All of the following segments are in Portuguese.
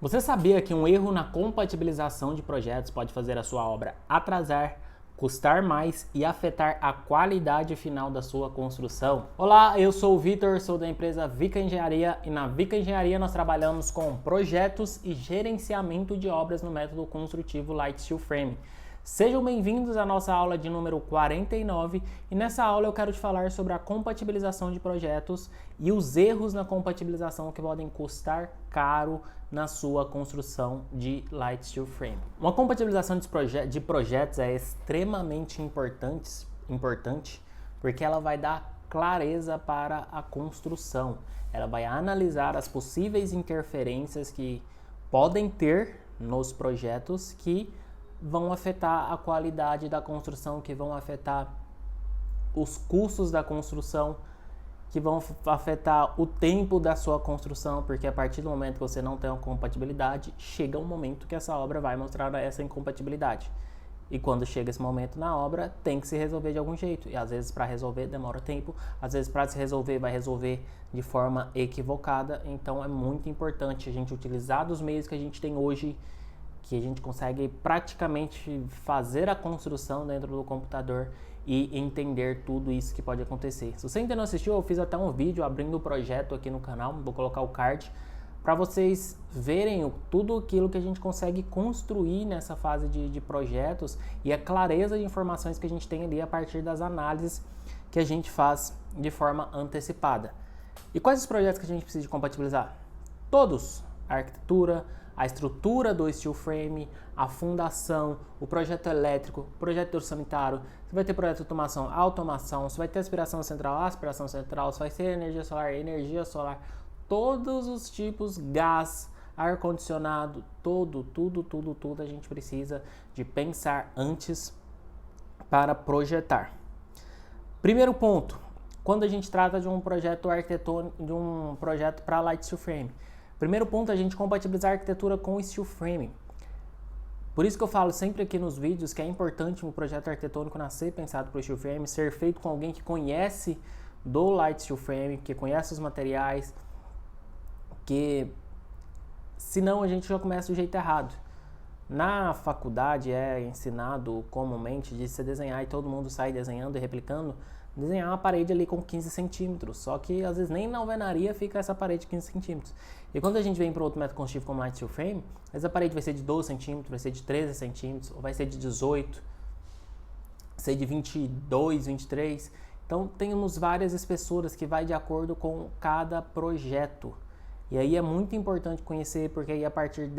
Você sabia que um erro na compatibilização de projetos pode fazer a sua obra atrasar, custar mais e afetar a qualidade final da sua construção? Olá, eu sou o Vitor, sou da empresa Vica Engenharia e na Vica Engenharia nós trabalhamos com projetos e gerenciamento de obras no método construtivo Light Steel Frame. Sejam bem-vindos à nossa aula de número 49 e nessa aula eu quero te falar sobre a compatibilização de projetos e os erros na compatibilização que podem custar caro na sua construção de Light Steel Frame. Uma compatibilização de projetos é extremamente importante porque ela vai dar clareza para a construção. Ela vai analisar as possíveis interferências que podem ter nos projetos que vão afetar a qualidade da construção, que vão afetar os custos da construção, que vão afetar o tempo da sua construção, porque a partir do momento que você não tem uma compatibilidade, chega um momento que essa obra vai mostrar essa incompatibilidade. E quando chega esse momento na obra, tem que se resolver de algum jeito. E às vezes para resolver demora tempo, às vezes para se resolver vai resolver de forma equivocada. Então é muito importante a gente utilizar dos meios que a gente tem hoje, que a gente consegue praticamente fazer a construção dentro do computador e entender tudo isso que pode acontecer. Se você ainda não assistiu, eu fiz até um vídeo abrindo o projeto aqui no canal, vou colocar o card, para vocês verem tudo aquilo que a gente consegue construir nessa fase de projetos e a clareza de informações que a gente tem ali a partir das análises que a gente faz de forma antecipada. E quais os projetos que a gente precisa de compatibilizar? Todos! A arquitetura, a estrutura do steel frame, a fundação, o projeto elétrico, o projeto sanitário, você vai ter projeto de automação, você vai ter aspiração central, você vai ter energia solar, todos os tipos, gás, ar-condicionado, tudo a gente precisa de pensar antes para projetar. Primeiro ponto, quando a gente trata de um projeto arquitetônico, de um projeto para Light Steel Frame. Primeiro ponto, a gente compatibilizar a arquitetura com o steel frame. Por isso que eu falo sempre aqui nos vídeos que é importante um projeto arquitetônico nascer pensado para o steel frame, ser feito com alguém que conhece do light steel frame, que conhece os materiais, que senão a gente já começa do jeito errado. Na faculdade é ensinado comumente de se desenhar e todo mundo sai desenhando e replicando, desenhar uma parede ali com 15 centímetros, só que às vezes nem na alvenaria fica essa parede de 15 centímetros. E quando a gente vem para outro método construtivo como Light Steel Frame, essa parede vai ser de 12 centímetros, vai ser de 13 centímetros, ou vai ser de 18, vai ser de 22, 23. Então temos várias espessuras que vai de acordo com cada projeto. E aí é muito importante conhecer, porque aí a partir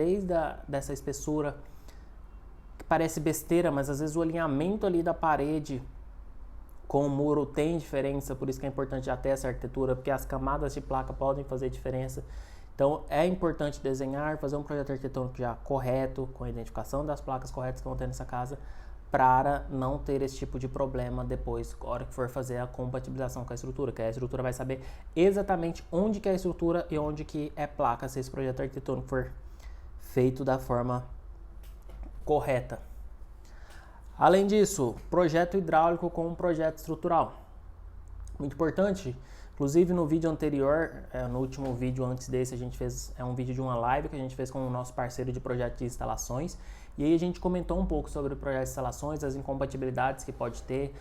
dessa espessura, que parece besteira, mas às vezes o alinhamento ali da parede com o muro tem diferença, por isso que é importante já ter essa arquitetura, porque as camadas de placa podem fazer diferença. Então é importante desenhar, fazer um projeto arquitetônico já correto, com a identificação das placas corretas que vão ter nessa casa, para não ter esse tipo de problema depois, na hora que for fazer a compatibilização com a estrutura, que a estrutura vai saber exatamente onde que é a estrutura e onde que é placa, se esse projeto arquitetônico for feito da forma correta. Além disso, projeto hidráulico com um projeto estrutural. Muito importante, inclusive no vídeo anterior, no último vídeo antes desse, a gente fez um vídeo de uma live que a gente fez com o nosso parceiro de projeto de instalações. E aí a gente comentou um pouco sobre o projeto de instalações, as incompatibilidades que pode ter,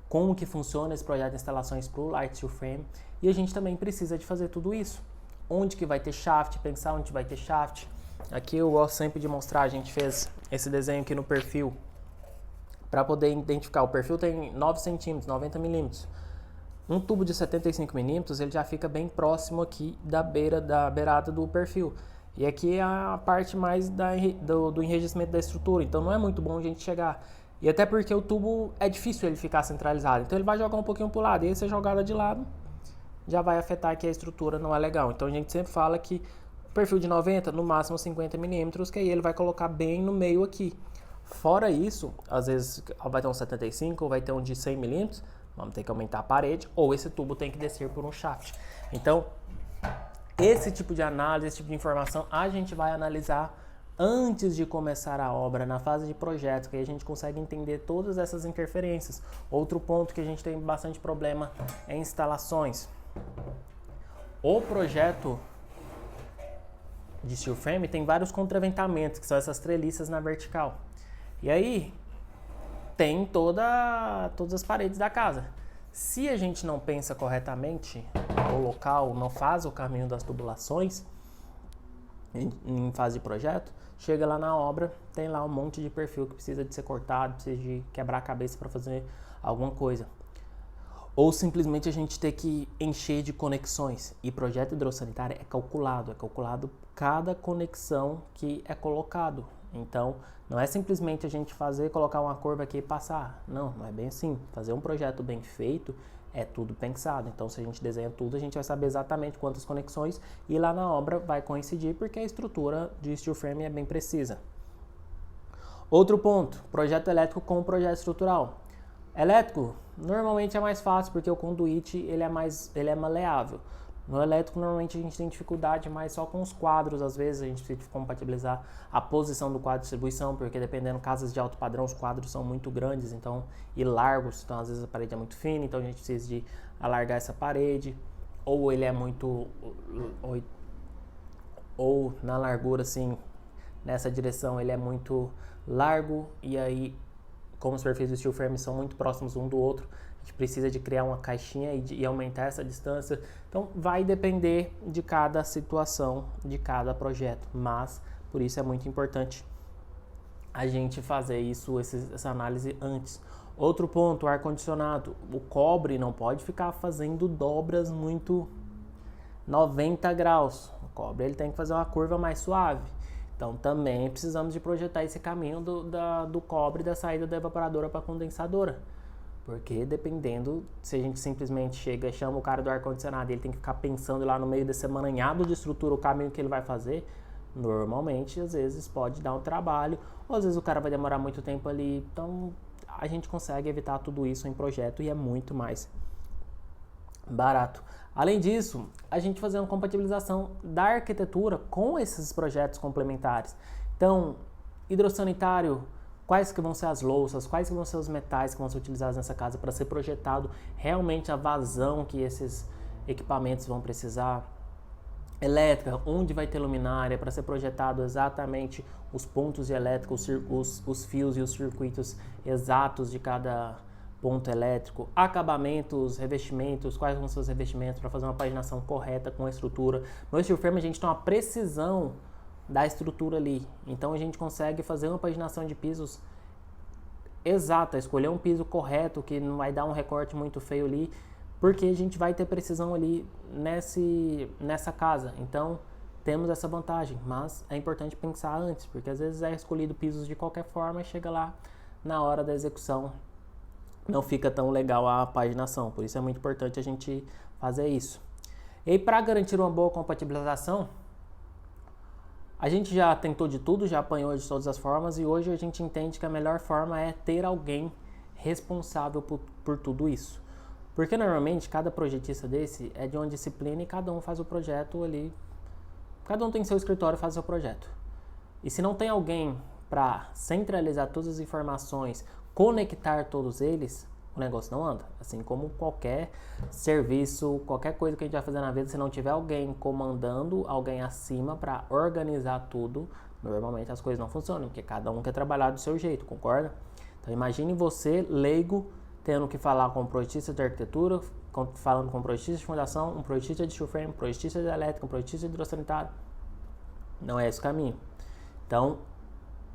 como que funciona esse projeto de instalações para o Light Steel Frame. E a gente também precisa de fazer tudo isso. Onde que vai ter shaft, pensar onde vai ter shaft. Aqui eu gosto sempre de mostrar, a gente fez esse desenho aqui no perfil, para poder identificar. O perfil tem 9 centímetros, 90 milímetros. Um tubo de 75 milímetros, ele já fica bem próximo aqui da beirada do perfil. E aqui é a parte mais do enrijecimento da estrutura, então não é muito bom a gente chegar. E até porque o tubo é difícil ele ficar centralizado, então ele vai jogar um pouquinho para o lado, e essa jogada de lado já vai afetar que a estrutura não é legal. Então a gente sempre fala que o perfil de 90, no máximo 50 milímetros, que aí ele vai colocar bem no meio aqui. Fora isso, às vezes vai ter um 75 ou vai ter um de 100 milímetros, vamos ter que aumentar a parede, ou esse tubo tem que descer por um shaft. Então, esse tipo de análise, esse tipo de informação, a gente vai analisar antes de começar a obra, na fase de projeto, que aí a gente consegue entender todas essas interferências. Outro ponto que a gente tem bastante problema é instalações. O projeto de steel frame tem vários contraventamentos, que são essas treliças na vertical. E aí tem todas as paredes da casa. Se a gente não pensa corretamente o local, não faz o caminho das tubulações em fase de projeto, chega lá na obra, tem lá um monte de perfil que precisa de ser cortado, precisa de quebrar a cabeça para fazer alguma coisa. Ou simplesmente a gente ter que encher de conexões. E projeto hidrossanitário é calculado cada conexão que é colocado. Então, não é simplesmente a gente colocar uma curva aqui e passar. Não é bem assim. Fazer um projeto bem feito é tudo pensado. Então, se a gente desenha tudo, a gente vai saber exatamente quantas conexões e lá na obra vai coincidir, porque a estrutura de steel frame é bem precisa. Outro ponto, projeto elétrico com projeto estrutural. Elétrico, normalmente é mais fácil, porque o conduíte ele é maleável. No elétrico, normalmente a gente tem dificuldade mais só com os quadros, às vezes a gente precisa compatibilizar a posição do quadro de distribuição, porque dependendo casas de alto padrão, os quadros são muito grandes e largos, então às vezes a parede é muito fina, então a gente precisa de alargar essa parede, ou ele é muito, ou na largura assim, nessa direção ele é muito largo, e aí como os perfis do steel frame são muito próximos um do outro, a gente precisa de criar uma caixinha e aumentar essa distância. Então vai depender de cada situação, de cada projeto, mas por isso é muito importante a gente fazer essa análise antes. Outro ponto, o ar-condicionado. O cobre não pode ficar fazendo dobras muito 90 graus. O cobre ele tem que fazer uma curva mais suave. Então também precisamos de projetar esse caminho do cobre da saída da evaporadora para a condensadora. Porque dependendo, se a gente simplesmente chega e chama o cara do ar-condicionado e ele tem que ficar pensando lá no meio desse emaranhado de estrutura o caminho que ele vai fazer, normalmente às vezes pode dar um trabalho, ou às vezes o cara vai demorar muito tempo ali. Então a gente consegue evitar tudo isso em projeto e é muito mais barato. Além disso, a gente fazer uma compatibilização da arquitetura com esses projetos complementares. Então, hidrossanitário, quais que vão ser as louças, quais que vão ser os metais que vão ser utilizados nessa casa para ser projetado realmente a vazão que esses equipamentos vão precisar. Elétrica, onde vai ter luminária para ser projetado exatamente os pontos de elétrica, os fios e os circuitos exatos de cada ponto elétrico, acabamentos, revestimentos, quais vão ser os revestimentos para fazer uma paginação correta com a estrutura. No steel frame a gente tem uma precisão da estrutura ali, então a gente consegue fazer uma paginação de pisos exata, escolher um piso correto que não vai dar um recorte muito feio ali, porque a gente vai ter precisão ali nessa casa. Então temos essa vantagem, mas é importante pensar antes, porque às vezes é escolhido pisos de qualquer forma e chega lá na hora da execução não fica tão legal a paginação. Por isso é muito importante a gente fazer isso. E para garantir uma boa compatibilização, a gente já tentou de tudo, já apanhou de todas as formas, e hoje a gente entende que a melhor forma é ter alguém responsável por tudo isso. Porque normalmente cada projetista desse é de uma disciplina e cada um faz o projeto ali, cada um tem seu escritório e faz o seu projeto. E se não tem alguém para centralizar todas as informações, conectar todos eles, o negócio não anda. Assim como qualquer serviço, qualquer coisa que a gente vai fazer na vida, se não tiver alguém comandando, alguém acima para organizar tudo, normalmente as coisas não funcionam, porque cada um quer trabalhar do seu jeito, concorda? Então imagine você, leigo, tendo que falar com um projetista de arquitetura, falando com um projetista de fundação, um projetista de steel frame, um projetista de elétrica, um projetista de hidrossanitário. Não é esse o caminho. Então,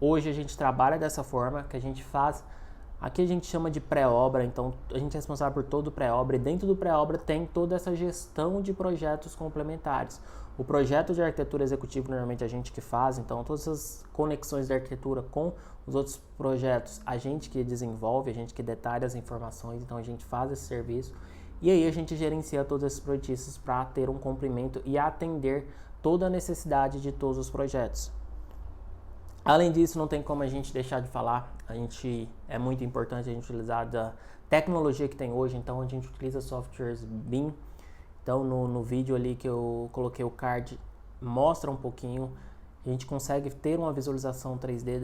hoje a gente trabalha dessa forma, que a gente faz. Aqui a gente chama de pré-obra, então a gente é responsável por todo o pré-obra, e dentro do pré-obra tem toda essa gestão de projetos complementares. O projeto de arquitetura executivo normalmente a gente que faz, então todas as conexões de arquitetura com os outros projetos, a gente que desenvolve, a gente que detalha as informações, então a gente faz esse serviço, e aí a gente gerencia todos esses projetistas para ter um cumprimento e atender toda a necessidade de todos os projetos. Além disso, não tem como a gente deixar de falar, é muito importante a gente utilizar da tecnologia que tem hoje, então a gente utiliza softwares BIM. Então no vídeo ali que eu coloquei o card, mostra um pouquinho, a gente consegue ter uma visualização 3D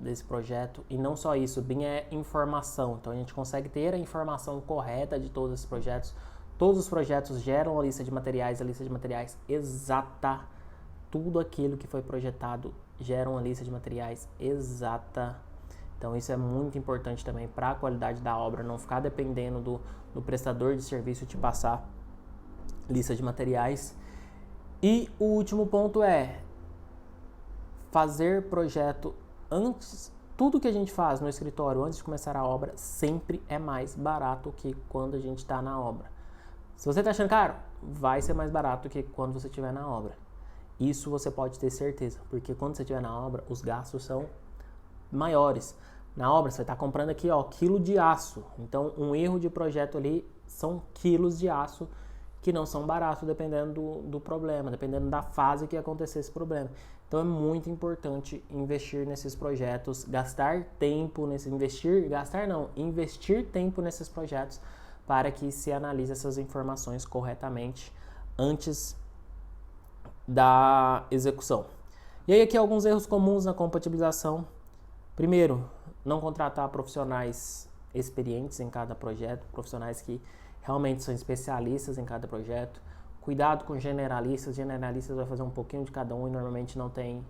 desse projeto, e não só isso, BIM é informação, então a gente consegue ter a informação correta de todos esses projetos. Todos os projetos geram a lista de materiais exata tudo aquilo que foi projetado gera uma lista de materiais exata. Então isso é muito importante também para a qualidade da obra, não ficar dependendo do prestador de serviço te passar lista de materiais. E o último ponto é fazer projeto antes. Tudo que a gente faz no escritório antes de começar a obra sempre é mais barato que quando a gente está na obra. Se você está achando caro, vai ser mais barato que quando você estiver na obra. Isso você pode ter certeza, porque quando você estiver na obra, os gastos são maiores. Na obra, você vai estar comprando aqui, ó, quilo de aço. Então, um erro de projeto ali são quilos de aço que não são baratos, dependendo do problema, dependendo da fase que acontecer esse problema. Então, é muito importante investir nesses projetos, gastar tempo investir tempo nesses projetos para que se analise essas informações corretamente antes da execução. E aí aqui alguns erros comuns na compatibilização. Primeiro, não contratar profissionais experientes em cada projeto, profissionais que realmente são especialistas em cada projeto. Cuidado com generalistas vai fazer um pouquinho de cada um e normalmente não tem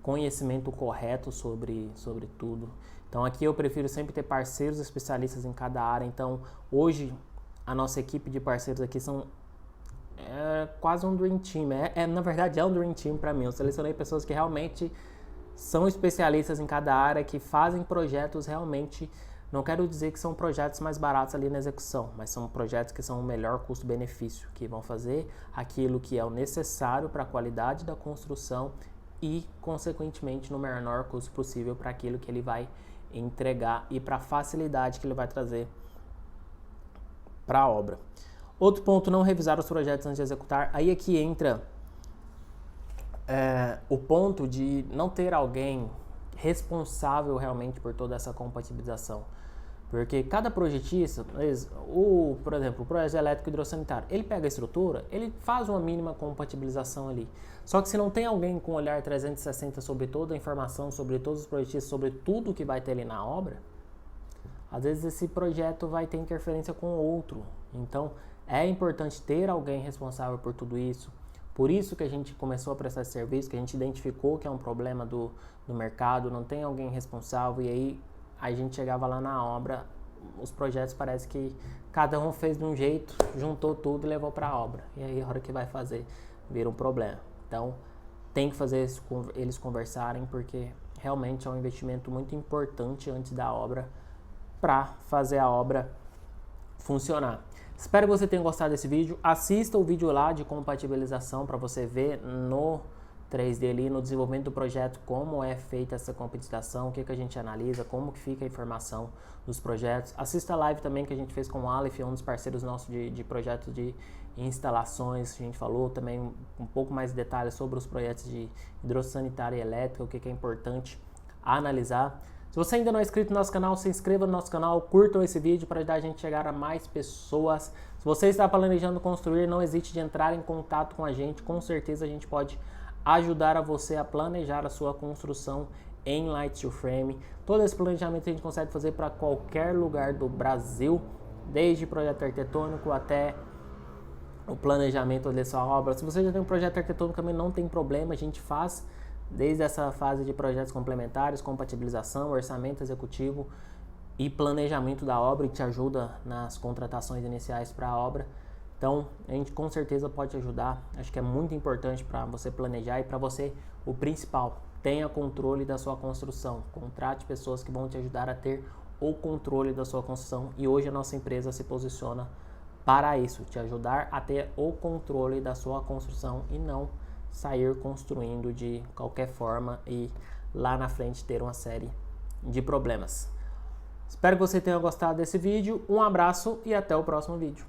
conhecimento correto sobre tudo. Então aqui eu prefiro sempre ter parceiros especialistas em cada área. Então hoje a nossa equipe de parceiros aqui são quase um Dream Team. Na verdade é um Dream Team para mim. Eu selecionei pessoas que realmente são especialistas em cada área, que fazem projetos realmente. Não quero dizer que são projetos mais baratos ali na execução, mas são projetos que são o melhor custo-benefício, que vão fazer aquilo que é o necessário para a qualidade da construção e, consequentemente, no menor custo possível para aquilo que ele vai entregar e para a facilidade que ele vai trazer para a obra. Outro ponto, não revisar os projetos antes de executar. Aí aqui entra o ponto de não ter alguém responsável realmente por toda essa compatibilização. Porque cada projetista, por exemplo, o projeto elétrico hidrossanitário, ele pega a estrutura, ele faz uma mínima compatibilização ali. Só que se não tem alguém com olhar 360 sobre toda a informação, sobre todos os projetistas, sobre tudo que vai ter ali na obra, às vezes esse projeto vai ter interferência com o outro. Então, é importante ter alguém responsável por tudo isso. Por isso que a gente começou a prestar esse serviço, que a gente identificou que é um problema do mercado, não tem alguém responsável, e aí a gente chegava lá na obra, os projetos parece que cada um fez de um jeito, juntou tudo e levou para a obra. E aí a hora que vai fazer, vira um problema. Então, tem que fazer eles conversarem, porque realmente é um investimento muito importante antes da obra, para fazer a obra funcionar. Espero que você tenha gostado desse vídeo. Assista o vídeo lá de compatibilização para você ver no 3D ali, no desenvolvimento do projeto, como é feita essa compatibilização, o que a gente analisa, como que fica a informação dos projetos. Assista a live também que a gente fez com o Aleph, um dos parceiros nossos de projetos de instalações. A gente falou também um pouco mais de detalhes sobre os projetos de hidrossanitária e elétrica, o que é importante analisar. Se você ainda não é inscrito no nosso canal, se inscreva no nosso canal, curtam esse vídeo para ajudar a gente a chegar a mais pessoas. Se você está planejando construir, não hesite de entrar em contato com a gente, com certeza a gente pode ajudar a você a planejar a sua construção em Light Steel Frame. Todo esse planejamento a gente consegue fazer para qualquer lugar do Brasil, desde projeto arquitetônico até o planejamento da sua obra. Se você já tem um projeto arquitetônico também não tem problema, a gente faz desde essa fase de projetos complementares, compatibilização, orçamento executivo e planejamento da obra, e te ajuda nas contratações iniciais para a obra. Então, a gente com certeza pode te ajudar. Acho que é muito importante para você planejar e para você, o principal, tenha controle da sua construção. Contrate pessoas que vão te ajudar a ter o controle da sua construção, e hoje a nossa empresa se posiciona para isso, te ajudar a ter o controle da sua construção e não sair construindo de qualquer forma e lá na frente ter uma série de problemas. Espero que você tenha gostado desse vídeo, um abraço e até o próximo vídeo.